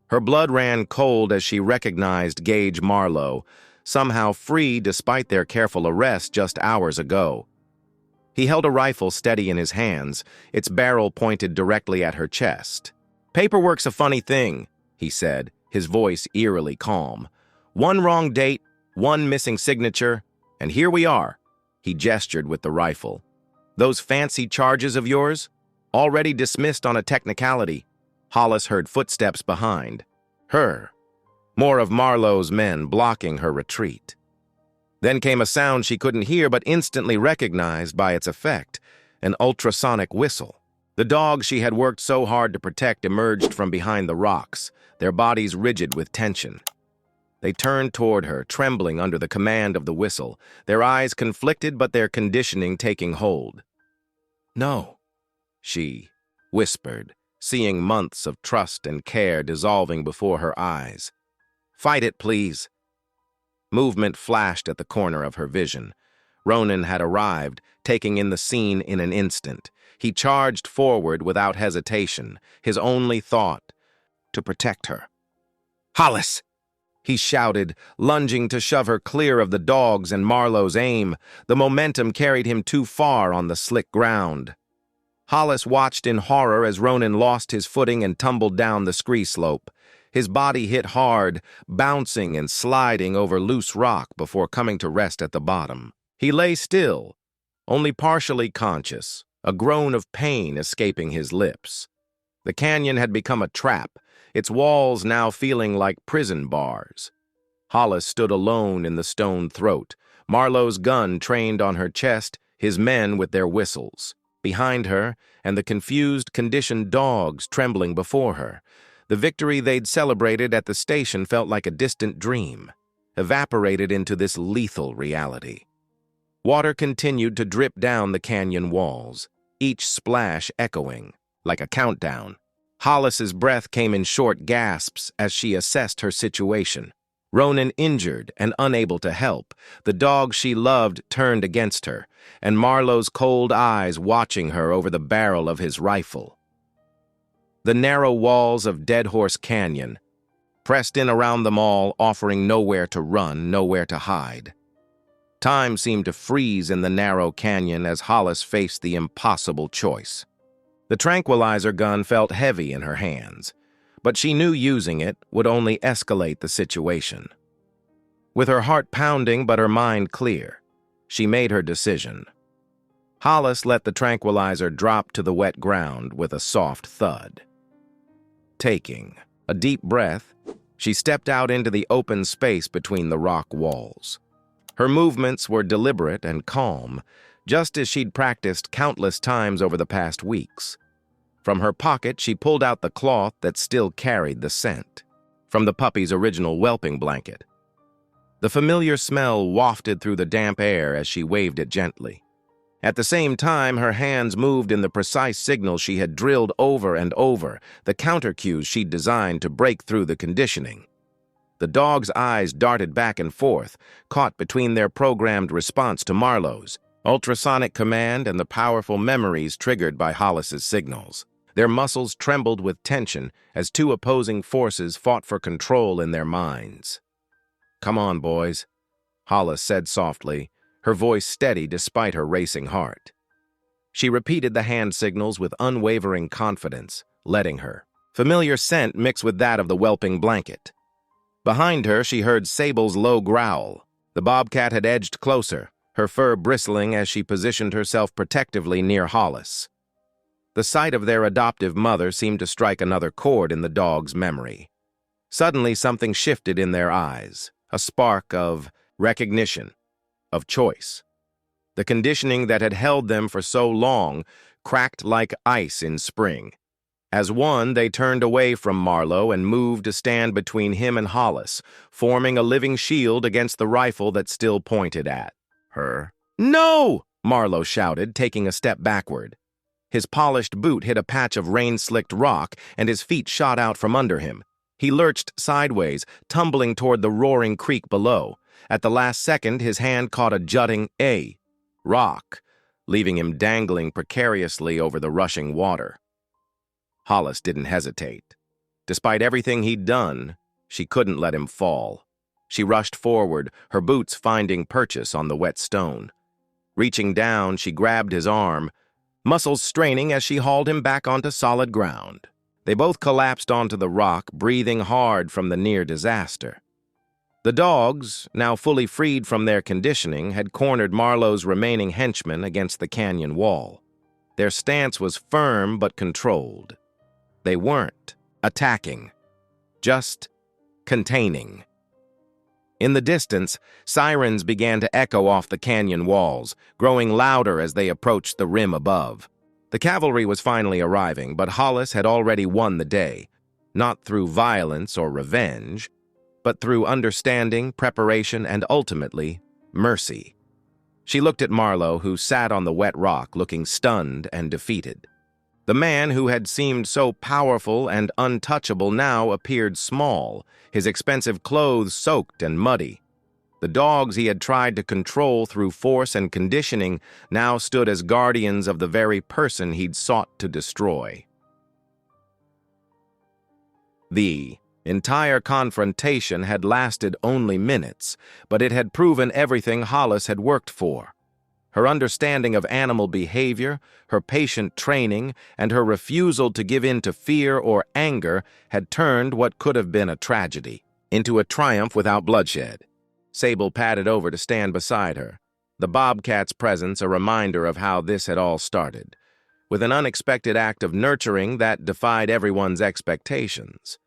Her blood ran cold as she recognized Gage Marlowe, somehow free despite their careful arrest just hours ago. He held a rifle steady in his hands, its barrel pointed directly at her chest. "Paperwork's a funny thing," he said, his voice eerily calm. "One wrong date, one missing signature, and here we are." He gestured with the rifle. "Those fancy charges of yours? Already dismissed on a technicality." Hollis heard footsteps behind. Her. More of Marlowe's men blocking her retreat. Then came a sound she couldn't hear but instantly recognized by its effect, an ultrasonic whistle. The dogs she had worked so hard to protect emerged from behind the rocks, their bodies rigid with tension. They turned toward her, trembling under the command of the whistle, their eyes conflicted but their conditioning taking hold. "No," she whispered, seeing months of trust and care dissolving before her eyes. "Fight it, please." Movement flashed at the corner of her vision. Ronan had arrived, taking in the scene in an instant. He charged forward without hesitation, his only thought, to protect her. "Hollis!" he shouted, lunging to shove her clear of the dogs and Marlowe's aim. The momentum carried him too far on the slick ground. Hollis watched in horror as Ronan lost his footing and tumbled down the scree slope. His body hit hard, bouncing and sliding over loose rock before coming to rest at the bottom. He lay still, only partially conscious, a groan of pain escaping his lips. The canyon had become a trap, its walls now feeling like prison bars. Hollis stood alone in the stone throat, Marlowe's gun trained on her chest, his men with their whistles. Behind her, and the confused, conditioned dogs trembling before her. The victory they'd celebrated at the station felt like a distant dream, evaporated into this lethal reality. Water continued to drip down the canyon walls, each splash echoing, like a countdown. Hollis's breath came in short gasps as she assessed her situation. Ronan injured and unable to help, the dog she loved turned against her, and Marlowe's cold eyes watching her over the barrel of his rifle. The narrow walls of Dead Horse Canyon, pressed in around them all, offering nowhere to run, nowhere to hide. Time seemed to freeze in the narrow canyon as Hollis faced the impossible choice. The tranquilizer gun felt heavy in her hands, but she knew using it would only escalate the situation. With her heart pounding but her mind clear, she made her decision. Hollis let the tranquilizer drop to the wet ground with a soft thud. Taking a deep breath, she stepped out into the open space between the rock walls. Her movements were deliberate and calm, just as she'd practiced countless times over the past weeks. From her pocket, she pulled out the cloth that still carried the scent, from the puppy's original whelping blanket. The familiar smell wafted through the damp air as she waved it gently. At the same time, her hands moved in the precise signals she had drilled over and over, the counter-cues she'd designed to break through the conditioning. The dog's eyes darted back and forth, caught between their programmed response to Marlowe's ultrasonic command and the powerful memories triggered by Hollis's signals. Their muscles trembled with tension as two opposing forces fought for control in their minds. "Come on, boys," Hollis said softly, her voice steady despite her racing heart. She repeated the hand signals with unwavering confidence, letting her familiar scent mix with that of the whelping blanket. Behind her, she heard Sable's low growl. The bobcat had edged closer, her fur bristling as she positioned herself protectively near Hollis. The sight of their adoptive mother seemed to strike another chord in the dog's memory. Suddenly, something shifted in their eyes, a spark of recognition, of choice. The conditioning that had held them for so long cracked like ice in spring. As one, they turned away from Marlowe and moved to stand between him and Hollis, forming a living shield against the rifle that still pointed at her. "No!" Marlowe shouted, taking a step backward. His polished boot hit a patch of rain-slicked rock, and his feet shot out from under him. He lurched sideways, tumbling toward the roaring creek below. At the last second, his hand caught a jutting rock, leaving him dangling precariously over the rushing water. Hollis didn't hesitate. Despite everything he'd done, she couldn't let him fall. She rushed forward, her boots finding purchase on the wet stone. Reaching down, she grabbed his arm, muscles straining as she hauled him back onto solid ground. They both collapsed onto the rock, breathing hard from the near disaster. The dogs, now fully freed from their conditioning, had cornered Marlowe's remaining henchmen against the canyon wall. Their stance was firm but controlled. They weren't attacking, just containing. In the distance, sirens began to echo off the canyon walls, growing louder as they approached the rim above. The cavalry was finally arriving, but Hollis had already won the day, not through violence or revenge, but through understanding, preparation, and ultimately, mercy. She looked at Marlowe, who sat on the wet rock, looking stunned and defeated. The man who had seemed so powerful and untouchable now appeared small, his expensive clothes soaked and muddy. The dogs he had tried to control through force and conditioning now stood as guardians of the very person he'd sought to destroy. The entire confrontation had lasted only minutes, but it had proven everything Hollis had worked for. Her understanding of animal behavior, her patient training, and her refusal to give in to fear or anger had turned what could have been a tragedy into a triumph without bloodshed. Sable padded over to stand beside her, the bobcat's presence a reminder of how this had all started, with an unexpected act of nurturing that defied everyone's expectations.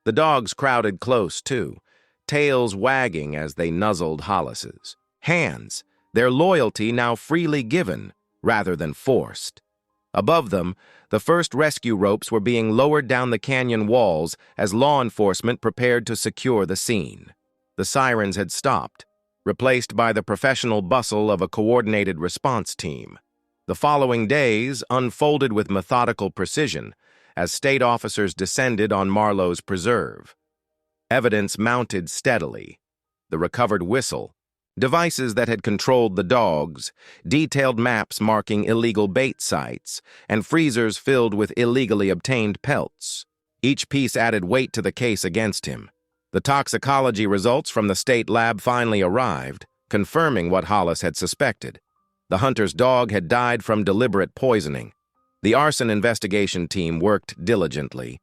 The dogs crowded close, too, tails wagging as they nuzzled Hollis's hands, their loyalty now freely given rather than forced. Above them, the first rescue ropes were being lowered down the canyon walls as law enforcement prepared to secure the scene. The sirens had stopped, replaced by the professional bustle of a coordinated response team. The following days unfolded with methodical precision as state officers descended on Marlowe's preserve. Evidence mounted steadily. The recovered whistle, devices that had controlled the dogs, detailed maps marking illegal bait sites, and freezers filled with illegally obtained pelts. Each piece added weight to the case against him. The toxicology results from the state lab finally arrived, confirming what Hollis had suspected. The hunter's dog had died from deliberate poisoning. The arson investigation team worked diligently,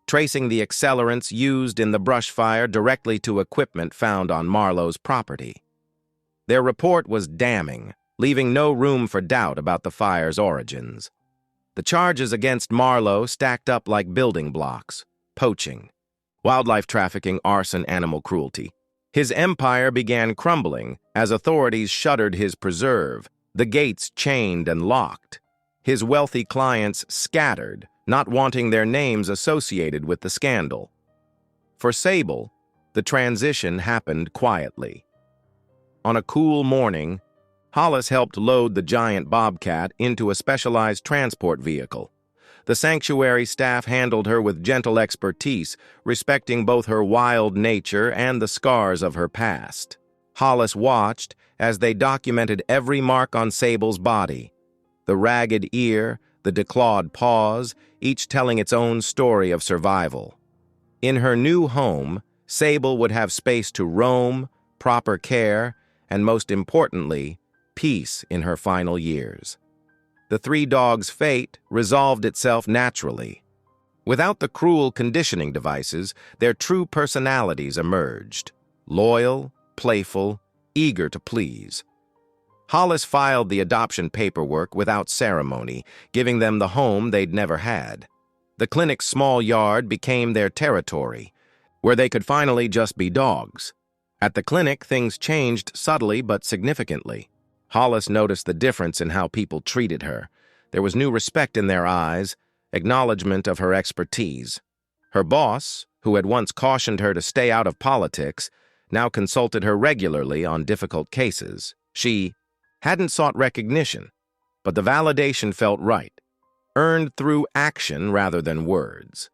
tracing the accelerants used in the brush fire directly to equipment found on Marlowe's property. Their report was damning, leaving no room for doubt about the fire's origins. The charges against Marlowe stacked up like building blocks: poaching, wildlife trafficking, arson, animal cruelty. His empire began crumbling as authorities shuttered his preserve, the gates chained and locked. His wealthy clients scattered, not wanting their names associated with the scandal. For Sable, the transition happened quietly. On a cool morning, Hollis helped load the giant Bobcat into a specialized transport vehicle. The sanctuary staff handled her with gentle expertise, respecting both her wild nature and the scars of her past. Hollis watched as they documented every mark on Sable's body: the ragged ear, the declawed paws, each telling its own story of survival. In her new home, Sable would have space to roam, proper care, and most importantly, peace in her final years. The three dogs' fate resolved itself naturally. Without the cruel conditioning devices, their true personalities emerged: loyal, playful, eager to please. Hollis filed the adoption paperwork without ceremony, giving them the home they'd never had. The clinic's small yard became their territory, where they could finally just be dogs. At the clinic, things changed subtly but significantly. Hollis noticed the difference in how people treated her. There was new respect in their eyes, acknowledgement of her expertise. Her boss, who had once cautioned her to stay out of politics, now consulted her regularly on difficult cases. She hadn't sought recognition, but the validation felt right, earned through action rather than words.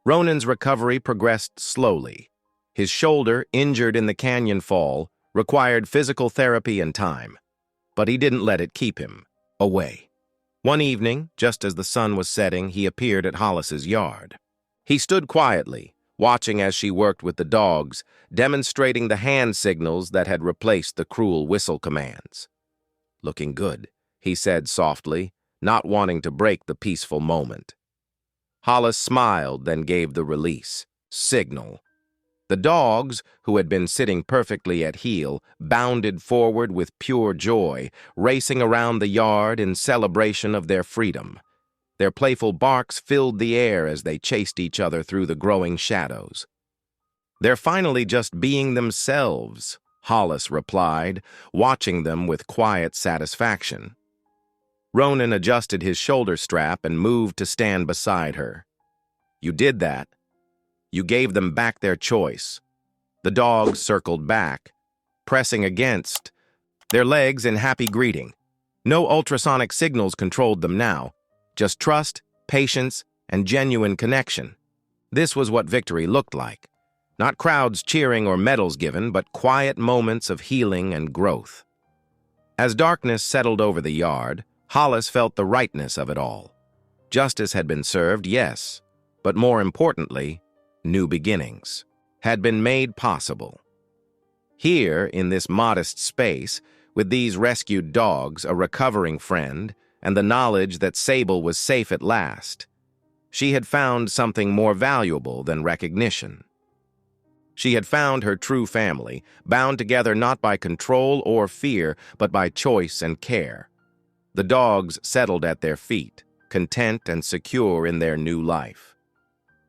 Ronan's recovery progressed slowly. His shoulder, injured in the canyon fall, required physical therapy and time, but he didn't let it keep him away. One evening, just as the sun was setting, he appeared at Hollis's yard. He stood quietly, watching as she worked with the dogs, demonstrating the hand signals that had replaced the cruel whistle commands. "Looking good," he said softly, not wanting to break the peaceful moment. Hollis smiled, then gave the release signal. The dogs, who had been sitting perfectly at heel, bounded forward with pure joy, racing around the yard in celebration of their freedom. Their playful barks filled the air as they chased each other through the growing shadows. "They're finally just being themselves," Hollis replied, watching them with quiet satisfaction. Ronan adjusted his shoulder strap and moved to stand beside her. "You did that. You gave them back their choice." The dogs circled back, pressing against their legs in happy greeting. No ultrasonic signals controlled them now, just trust, patience, and genuine connection. This was what victory looked like. Not crowds cheering or medals given, but quiet moments of healing and growth. As darkness settled over the yard, Hollis felt the rightness of it all. Justice had been served, yes, but more importantly, new beginnings had been made possible. Here, in this modest space, with these rescued dogs, a recovering friend, and the knowledge that Sable was safe at last, she had found something more valuable than recognition. She had found her true family, bound together not by control or fear, but by choice and care. The dogs settled at their feet, content and secure in their new life.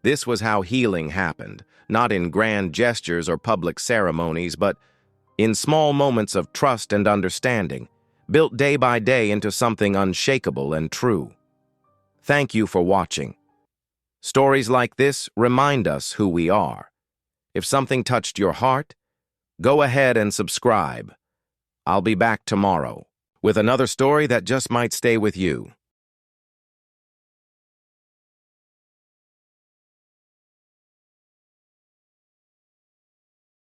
This was how healing happened, not in grand gestures or public ceremonies, but in small moments of trust and understanding, built day by day into something unshakable and true. Thank you for watching. Stories like this remind us who we are. If something touched your heart, go ahead and subscribe. I'll be back tomorrow with another story that just might stay with you.